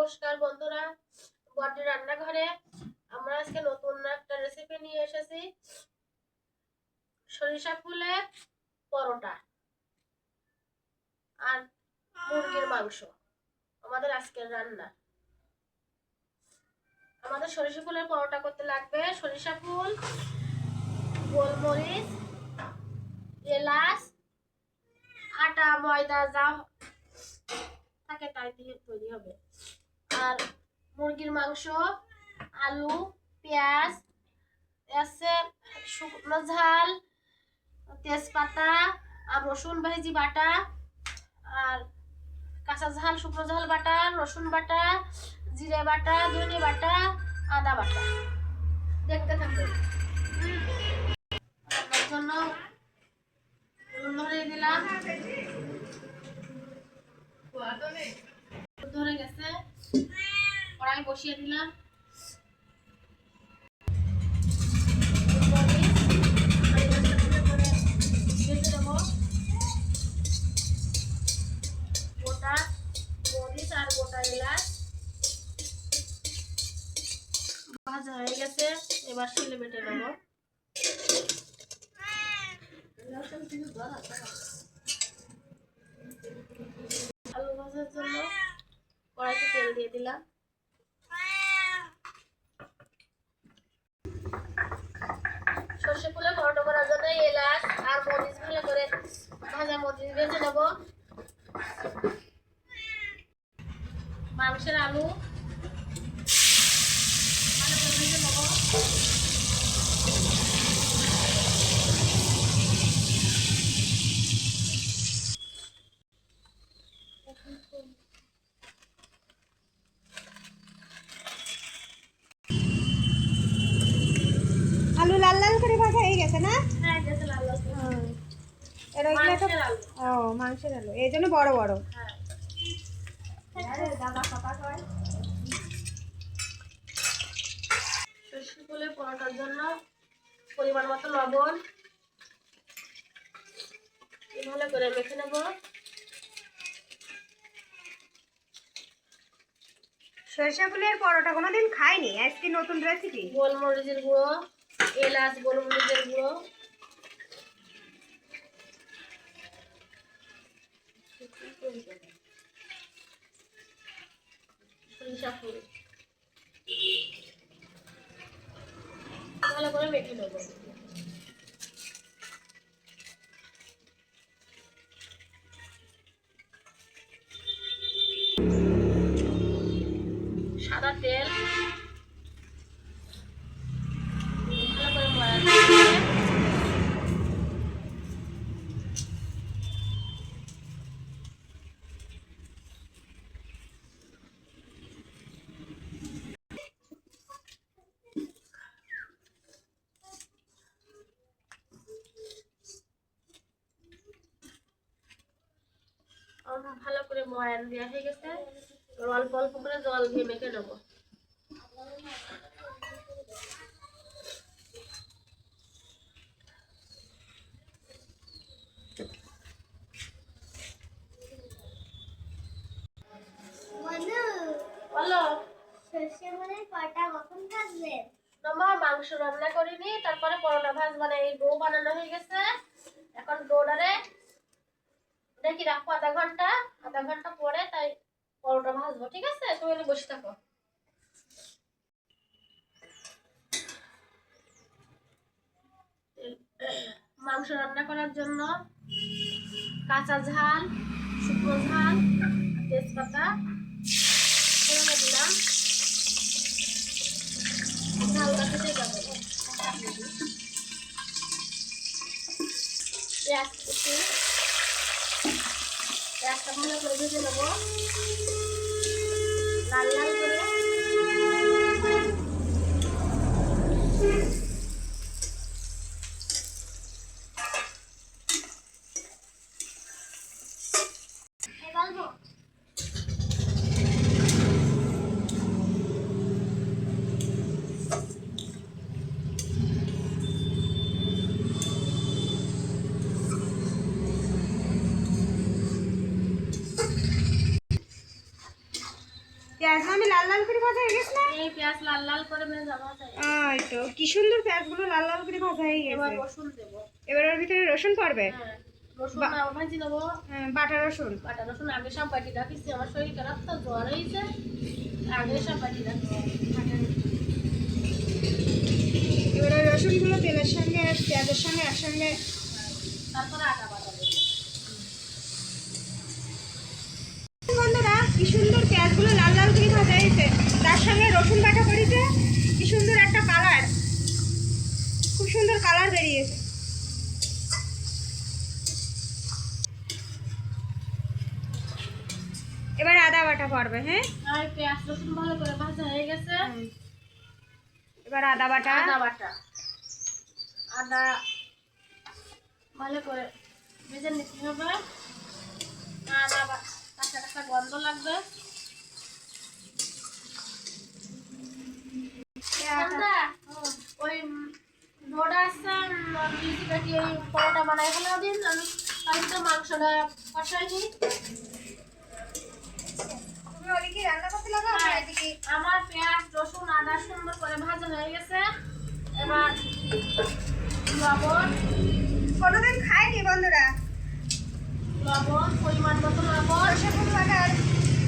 নমস্কার বন্ধুরা, বড়দি রান্নাঘরে আমরা আজকে নতুন একটা রেসিপি নিয়ে এসেছি। সরিষা ফুলের পরোটা আর মুরগির মাংস আমাদের আজকের রান্না। আমাদের সরিষা ফুলের পরোটা করতে লাগবে সরিষা ফুল, গোলমরিচ, এলাচ, আটা, ময়দা যা থাকে তাই দিয়ে তৈরি হবে। আর মুরগির মাংস, আলু, পেঁয়াজ আছে, শুকনো ঝাল, তেজপাতা আর রসুন ভাজি বাটা, আর কাঁচা ঝাল, শুকনো ঝাল বাটা, রসুন বাটা, জিরে বাটা, ধনে বাটা, আদা বাটা। দেখতে থাকুন। রান্নার জন্য ধরে দিলাম, ধরে গেছে, কড়াই বসিয়ে দিলাম। গোটা মরিচ আর গোটা এলাচ ভাজা হয়ে গেছে, এবার শিলে বেটে নেব। আলু ভাজার জন্য কড়াইতে তেল দিয়ে দিলাম। সর্ষে ফুলে পরোটা করার জন্য এলাচ আর মরিচ ভালো করে ভাজা মরিচ ভেজে নেব। মাংসের আলু ভালো করে ভেজে নেব। আলু লাল লাল করে ভাজা হয়ে গেছে না? হ্যাঁ, গেছে লাল লাল করে। মাংসের আলু। ও, মাংসের আলু, এই জন্য বড় বড়। হ্যাঁ। সরষে ফুলের পরোটার জন্য পরিমাণ মতো লবণ ভালো করে মেখে নেব। সরিষা ফুলের পরোটা কোনোদিন খাইনি, আজকে নতুন রেসিপি। গোলমরিচের গুঁড়ো, এলাচ, গোলমরিচের গুঁড়ো, সরিষা ফুল ভালো করে মেখে নেব। সাদা তেল ভালো করে ময়ান দিয়ে ভালো করে ময়ান দেওয়া হয়ে গেছে। অল্প অল্প করে জল দিয়ে মেখে নেবো। মাংস রান্না করিনি, তারপরে পরোটা ভাজবো না। এই ডো বানানো হয়ে গেছে, এখন ডোটারে দেখি রাখবো আধা ঘন্টা পরে তাই পরোটা ভাজবো। ঠিক আছে, তুমি বসে থাকো। মাংস রান্না করার জন্য কাঁচা ঝাল, শুকনো ঝাল, তেজপাতা দিলাম। ঝালটা খেতে যাবে। পেঁয়াজটা ভালো করে ভেজে নেবো লাল লাল করে। পেঁয়াজ আমি লাল লাল করে ভাজা হয়ে গেছে না? এই পেঁয়াজ লাল লাল করে ভেজে ভাজা। এই তো কি সুন্দর পেঁয়াজগুলো লাল লাল করে ভাজা হয়ে এবার গেছে। রসুন দেব। এবার ওর ভিতরে রসুন পড়বে। হ্যাঁ, রসুন ভাজি নেবো। বাটা রসুন। বাটা রসুন আগে সব বাটি রাখিছি, আমার শরীর খারাপ তো, জ্বর হয়েছে, আগে সব বাটি রাখছি। এবার ওই রসুনগুলো তেলের সঙ্গে পেঁয়াজের সঙ্গে একসঙ্গে। তারপরে আদা বাটা দেবো। বন্ধুরা কি সুন্দর পেঁয়াজগুলো লাল লাল করে ভাজা হয়েছে, তার সঙ্গে রসুন বাটা করেছে, কি সুন্দর একটা কালার, খুব সুন্দর কালার বেরিয়েছে। এবার আদা বাটা পড়বে। হ্যাঁ, আর পেঁয়াজ রসুন ভালো করে ভাজা হয়ে গেছে। এবার আদা বাটা। আদা বাটা, আদা ভালো করে ভেজে নিতে হবে। আদা কাঁচা কাঁচা গন্ধ লাগবে। ওই ডোডা আছে বিউটি ওই পরোটা বানাই ফেলা দিন, আমি তাই তো মাংসটা কষাইনি। তুমি ওদিকে রান্না করতে লাগো, আমি এদিকে। আমার পেঁয়াজ রসুন আদা সুন্দর করে ভাজা হয়ে গেছে। এবার লবণ, কোনোদিন খাইনি বন্ধুরা, লবণ পরিমাণ মতো লবণ। সর্ষে ফুল বাটার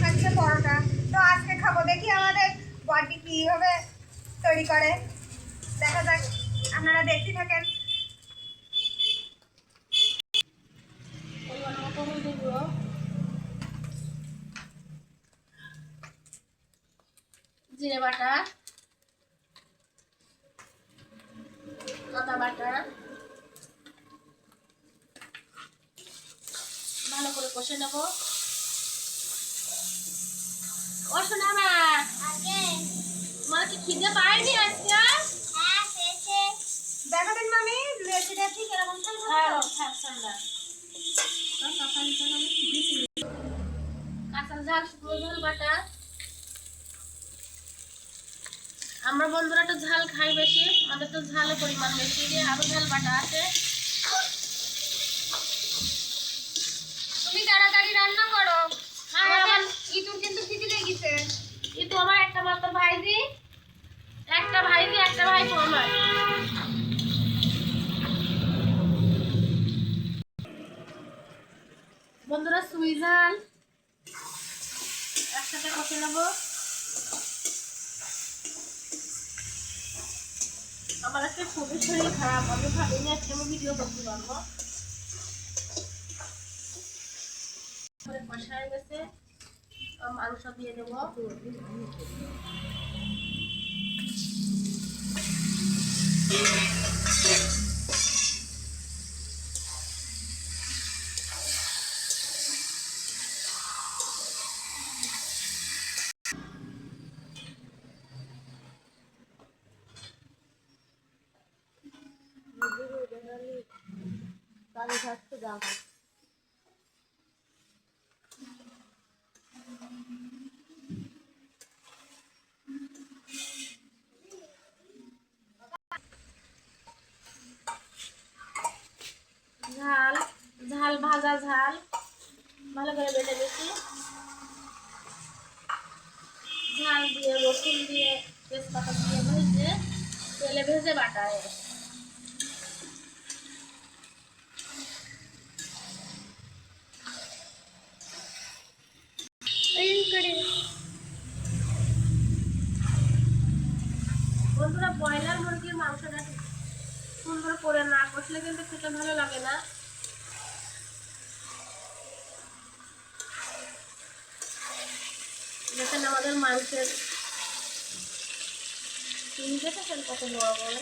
হচ্ছে পরোটা, তো আজকে খাবো। দেখি আমাদের বডি কীভাবে তৈরি করে, দেখা যাক, আপনারা দেখতে থাকেন। পরিমাণ মতো হলুদ গুঁড়ো, জিরে বাটা, আদা বাটা, ভালো করে কষে নেব। ও শোনা মা, তোমার কি খিদে পায়নি আজকে? দেখো দিন মামি রেসিটা ঠিক এরকম কাঁচা ঝাল শুকনো ঝাল বাটা। আমরা বন্ধুরা তো ঝাল খাই বেশি, আমাদের তো ঝালের পরিমাণ বেশি দিয়ে আরো ঝাল বাটা আছে। তুমি তাড়াতাড়ি রান্না করো, হ্যাঁ, আমার ইঁদুর কিন্তু খিদে লেগেছে। কিন্তু আমার একটা মাত্র ভাইজি, একটা ভাইজি একটা ভাই তো আমার। বন্ধুরা সুই ঝাল একসাথে কষে নেবো। আমার একটা খুবই শরীর খারাপ, আমি ভাবিনি আজকে আমি ভিডিও করতে পারবো। কষা হয়ে গেছে, মাংস দিয়ে দেবো। ঝাল ঝাল ভাজা ঝাল ভালো করে বেটে দিচ্ছি। ঝাল দিয়ে রসুন দিয়ে তেজপাতা দিয়ে ভেজে তেলে ভেজে বাটা হয়। বন্ধুরা ব্রয়লার মুরগির মাংসটা সুন্দর করে না কষলে কিন্তু খেতে ভালো লাগে না। দেখেন আমাদের মাংসের চিনি দেখেছেন কত বড় বড়।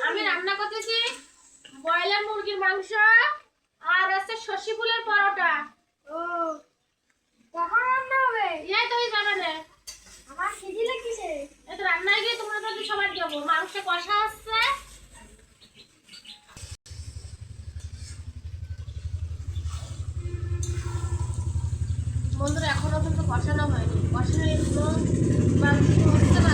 আমি রান্না করতেছি ব্রয়লার মুরগির মাংস আর আছে শশী ফুলের পরোটা। কখন রান্না হবে? এই তো এই যাবে না, আমার খিদে লেগেছে। এই তো রান্নায় গিয়ে তোমরা তো সবাই যাবো। মাংস কষা আসছে, বন্ধুরা এখনো কিন্তু কষানো হয়নি, কষানো এগুলো মাংস হচ্ছে না।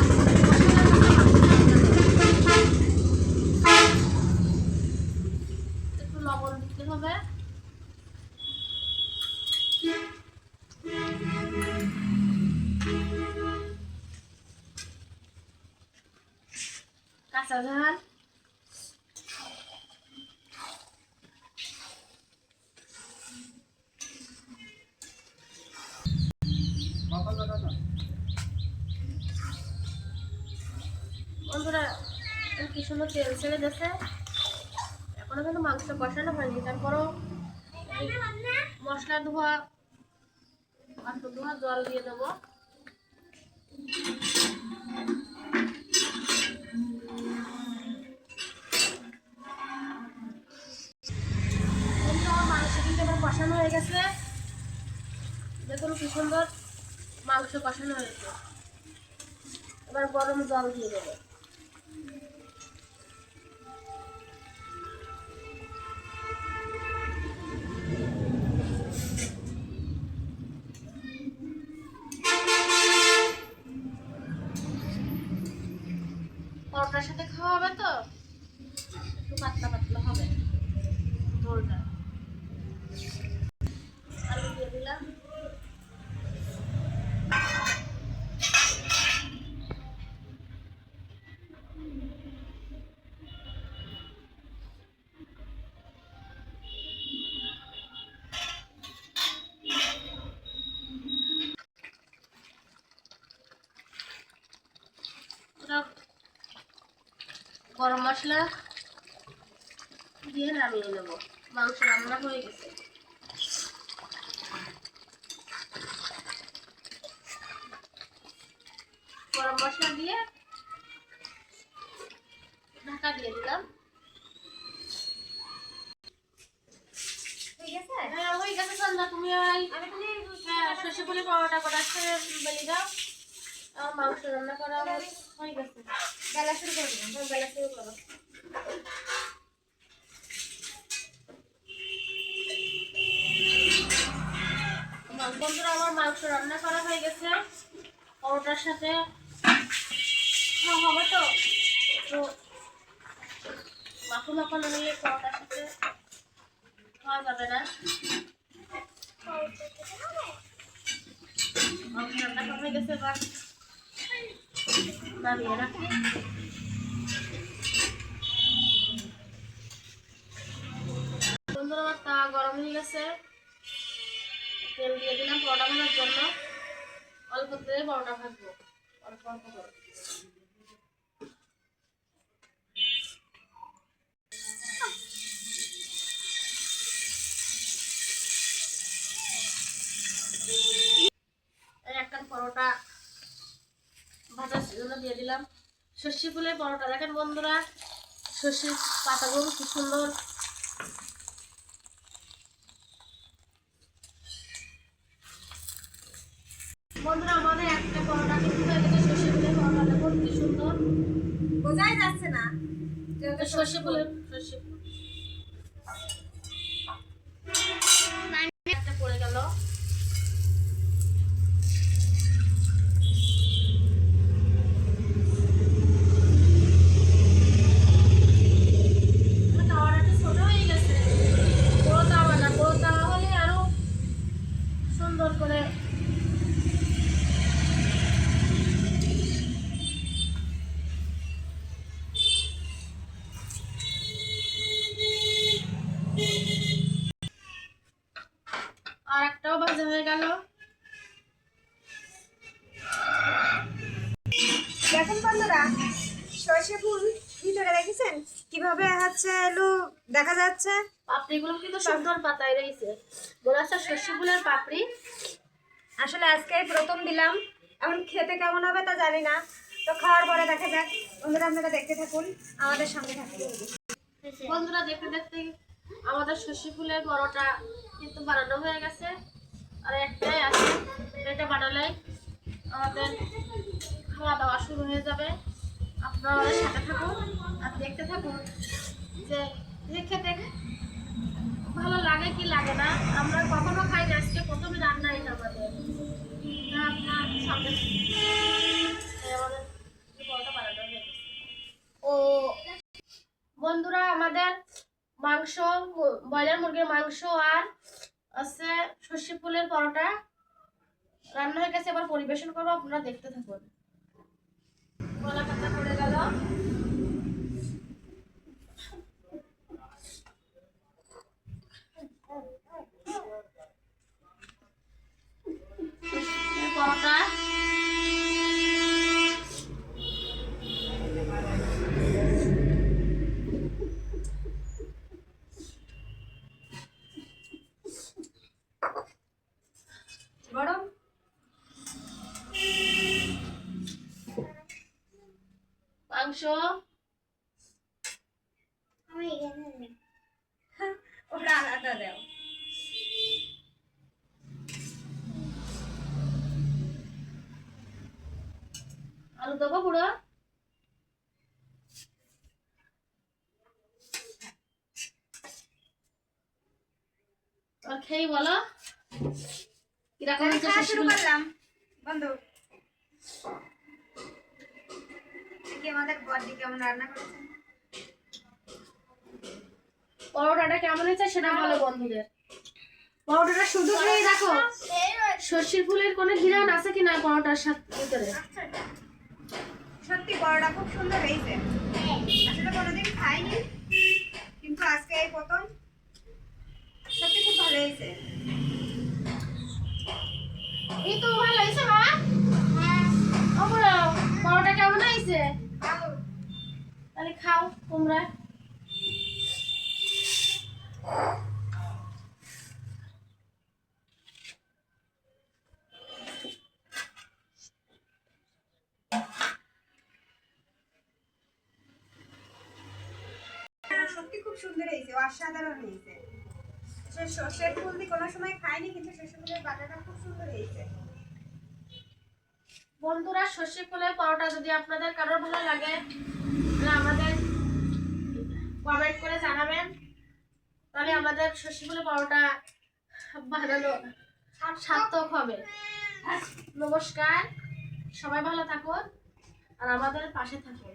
কাঁচা ঝাল, বন্ধুরা কি সুন্দর তেল ছেড়ে দিয়েছে। এখনো কিন্তু মাংস কষানো হয়নি, তারপরও মশলা ধোয়া আটু ধোয়া জল দিয়ে দেবো। মাংস কিন্তু এবার কষানো হয়ে গেছে। দেখুন কি সুন্দর মাংস কষানো হয়েছে। এবার গরম জল দিয়ে দেবো। পরোটার সাথে খাওয়া হবে তো একটু পাতলা পাতলা হবে ঝোলটা। আলু দিয়ে দিলাম। গরম মশলা দিয়ে নামিয়ে নেব। মাংস রান্না হয়ে গেছে। গরম মশলা দিয়ে ঢাকা দিয়ে দিলাম। হ্যাঁ হয়ে গেছে সন্ধ্যা। তুমি সর্ষে ফুলের পরোটা করা বেলে দাও। আমার মাংস রান্না করা হয়ে গেছে। বেলা শুরু করে দিলাম। বেলা শুরু করো। বন্ধুরা আমার মাংস রান্না করা হয়ে গেছে। পরোটার সাথে হবে তো একটু মাখো মাখো নিয়ে পরোটার সাথে খাওয়া যাবে না। মাংস রান্না করা হয়ে গেছে। এবার নামিয়ে রাখি। বন্ধুরা আমার তাওয়া গরম হয়ে গেছে। তেল দিয়ে দিলাম পরোটা ভাজার জন্য। অল্প তেলে পরোটা ভাজবো, অল্প অল্প করে। একটা পরোটা ভাজার জন্য দিয়ে দিলাম সর্ষে ফুলের পরোটা। দেখেন বন্ধুরা সর্ষের পাতাগুলো কি সুন্দর। বন্ধুরা আমাদের একটা পরোটা কিন্তু হয়ে গেছে। সর্ষে ফুলের পরোটা দেখুন কি সুন্দর, বোঝাই যাচ্ছে না। সর্ষে ফুলের সর্ষে ফুল একটা পড়ে গেল। তাওয়াটা ছোট হয়ে গেছে। বড় তাওয়া না, বড় তাওয়া হলে আরো সুন্দর করে আর একটাও ভাজা হয়ে গেল। দেখুন বন্ধুরা সর্ষে ফুল ভিতরে দেখেছেন কিভাবে হচ্ছে এলো দেখা যাচ্ছে। পাপড়িগুলো কিন্তু সুন্দর পাতায় রয়েছে। বলা হচ্ছে সর্ষে ফুলের পাপড়ি। আসলে আজকে প্রথম দিলাম, এখন খেতে কেমন হবে তা জানি না, তো খাওয়ার পরে দেখা যাক। বন্ধুরা আপনারা দেখতে থাকুন, আমাদের সঙ্গে থাকুন। বন্ধুরা দেখতে দেখতে আমাদের সর্ষে ফুলের পরোটা কিন্তু বানানো হয়ে গেছে। আর একটাই আছে, এটা বানালেই আমাদের খাওয়া দাওয়া শুরু হয়ে যাবে। আপনারা আমাদের সাথে থাকুন আর দেখতে থাকুন যে খেতে ভালো লাগে কি লাগে না। আমরা কখনো খাই না, আজকে প্রথমে রান্না এটা আমাদের। আপনার সামনে আমাদের পরোটা বানানো হয়ে গেছে। ও বন্ধুরা আমাদের মাংস, ব্রয়লার মুরগির মাংস আর আছে সর্ষে ফুলের পরোটা রান্না হয়ে গেছে। এবার পরিবেশন করবো, আপনারা দেখতে থাকুন। কলা পাতা পড়ে গেল। ওটা আলাদা দাও। আলু দেবো পুরো। আর খেয়ে বলো কিরকম আমি হচ্ছে খাওয়া শুরু শ্বশুরবাড়ি? করলাম বন্ধু। দেখি আমাদের বড়দি কেমন রান্না করেছে। পরোটাটা কেমন হয়েছে সেটা ভালো বন্ধুদের। পরোটাটা শুধু খেয়ে দেখো সর্ষের ফুলের কোনো ঘিরান আছে কিনা পরোটার সাথে ভিতরে। সত্যি বড়টা খুব সুন্দর হয়েছে। আসলে কোনোদিন খাইনি, কিন্তু আজকে এই প্রথম। সত্যি খুব ভালো হয়েছে। এই তো ভালো হয়েছে মা। ও বলো পরোটা কেমন হয়েছে? তাহলে খাও তোমরা। সত্যি খুব সুন্দর হয়েছে, অসাধারণ হয়েছে। সে সর্ষের ফুল দিয়ে কোনো সময় খাইনি, কিন্তু সর্ষের ফুলের বাটাটা খুব সুন্দর হয়েছে। বন্ধুরা সর্ষে ফুলের পরোটা যদি আপনাদের কারোর ভালো লাগে তাহলে আমাদের কমেন্ট করে জানাবেন, তাহলে আমাদের সর্ষে ফুলের পরোটা বানানো সার্থক হবে। নমস্কার, সবাই ভালো থাকুন আর আমাদের পাশে থাকুন।